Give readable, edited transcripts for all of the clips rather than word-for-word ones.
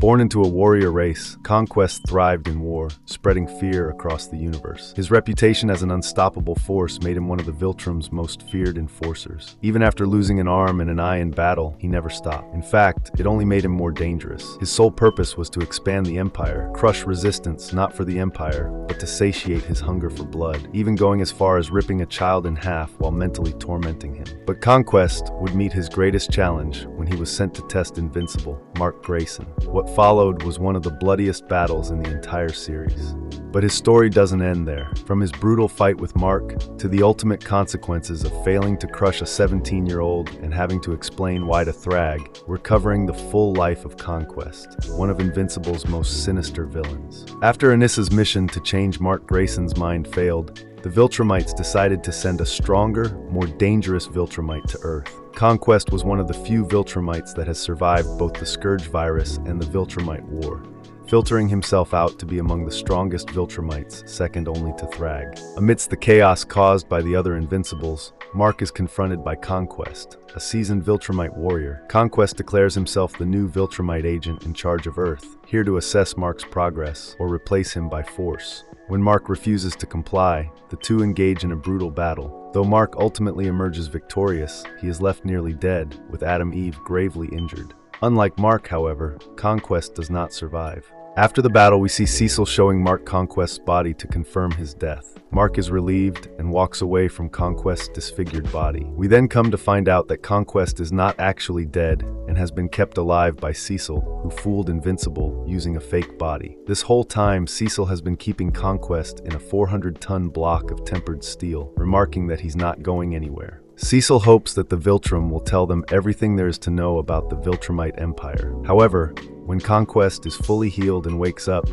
Born into a warrior race, Conquest thrived in war, spreading fear across the universe. His reputation as an unstoppable force made him one of the Viltrum's most feared enforcers. Even after losing an arm and an eye in battle, he never stopped. In fact, it only made him more dangerous. His sole purpose was to expand the Empire, crush resistance not for the Empire, but to satiate his hunger for blood, even going as far as ripping a child in half while mentally tormenting him. But Conquest would meet his greatest challenge when he was sent to test Invincible, Mark Grayson. What followed was one of the bloodiest battles in the entire series. But his story doesn't end there. From his brutal fight with Mark to the ultimate consequences of failing to crush a 17-year-old and having to explain why to Thragg, we're covering the full life of Conquest, one of Invincible's most sinister villains. After Anissa's mission to change Mark Grayson's mind failed, the Viltrumites decided to send a stronger, more dangerous Viltrumite to Earth. Conquest was one of the few Viltrumites that has survived both the Scourge virus and the Viltrumite War, filtering himself out to be among the strongest Viltrumites, second only to Thragg. Amidst the chaos caused by the other Invincibles, Mark is confronted by Conquest, a seasoned Viltrumite warrior. Conquest declares himself the new Viltrumite agent in charge of Earth, here to assess Mark's progress or replace him by force. When Mark refuses to comply, the two engage in a brutal battle. Though Mark ultimately emerges victorious, he is left nearly dead, with Adam Eve gravely injured. Unlike Mark, however, Conquest does not survive. After the battle, we see Cecil showing Mark Conquest's body to confirm his death. Mark is relieved and walks away from Conquest's disfigured body. We then come to find out that Conquest is not actually dead and has been kept alive by Cecil, who fooled Invincible using a fake body. This whole time, Cecil has been keeping Conquest in a 400-ton block of tempered steel, remarking that he's not going anywhere. Cecil hopes that the Viltrum will tell them everything there is to know about the Viltrumite Empire. However, when Conquest is fully healed and wakes up,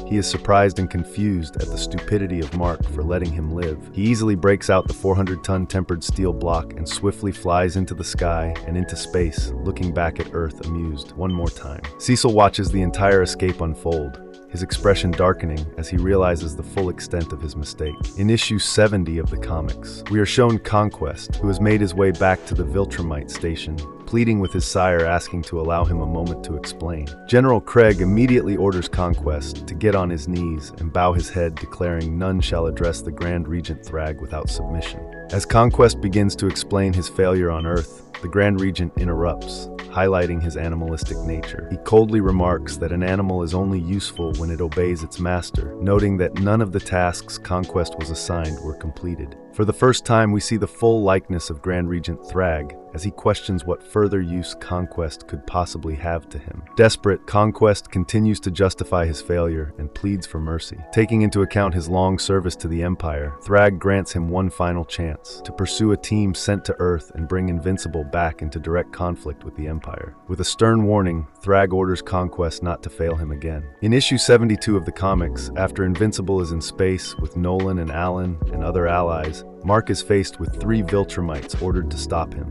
he is surprised and confused at the stupidity of Mark for letting him live. He easily breaks out the 400-ton tempered steel block and swiftly flies into the sky and into space, looking back at Earth amused one more time. Cecil watches the entire escape unfold, his expression darkening as he realizes the full extent of his mistake. In issue 70 of the comics, we are shown Conquest, who has made his way back to the Viltrumite station, pleading with his sire, asking to allow him a moment to explain. General Craig immediately orders Conquest to get on his knees and bow his head, declaring none shall address the Grand Regent Thragg without submission. As Conquest begins to explain his failure on Earth, the Grand Regent interrupts, highlighting his animalistic nature. He coldly remarks that an animal is only useful when it obeys its master, noting that none of the tasks Conquest was assigned were completed. For the first time, we see the full likeness of Grand Regent Thragg, as he questions what further use Conquest could possibly have to him. Desperate, Conquest continues to justify his failure and pleads for mercy. Taking into account his long service to the Empire, Thragg grants him one final chance to pursue a team sent to Earth and bring Invincible back into direct conflict with the Empire. With a stern warning, Thragg orders Conquest not to fail him again. In issue 72 of the comics, after Invincible is in space with Nolan and Alan and other allies, Mark is faced with 3 Viltrumites ordered to stop him.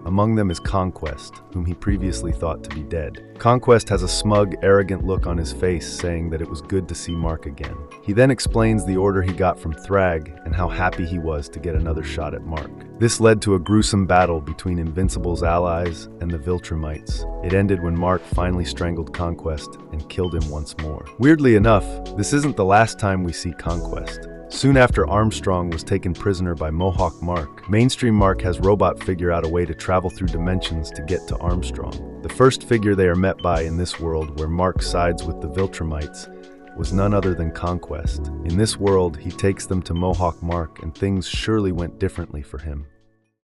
Among them is Conquest, whom he previously thought to be dead. Conquest has a smug, arrogant look on his face, saying that it was good to see Mark again. He then explains the order he got from Thragg and how happy he was to get another shot at Mark. This led to a gruesome battle between Invincible's allies and the Viltrumites. It ended when Mark finally strangled Conquest and killed him once more. Weirdly enough, this isn't the last time we see Conquest. Soon after Armstrong was taken prisoner by Mohawk Mark, mainstream Mark has Robot figure out a way to travel through dimensions to get to Armstrong. The first figure they are met by in this world, where Mark sides with the Viltrumites, was none other than Conquest. In this world, he takes them to Mohawk Mark, and things surely went differently for him.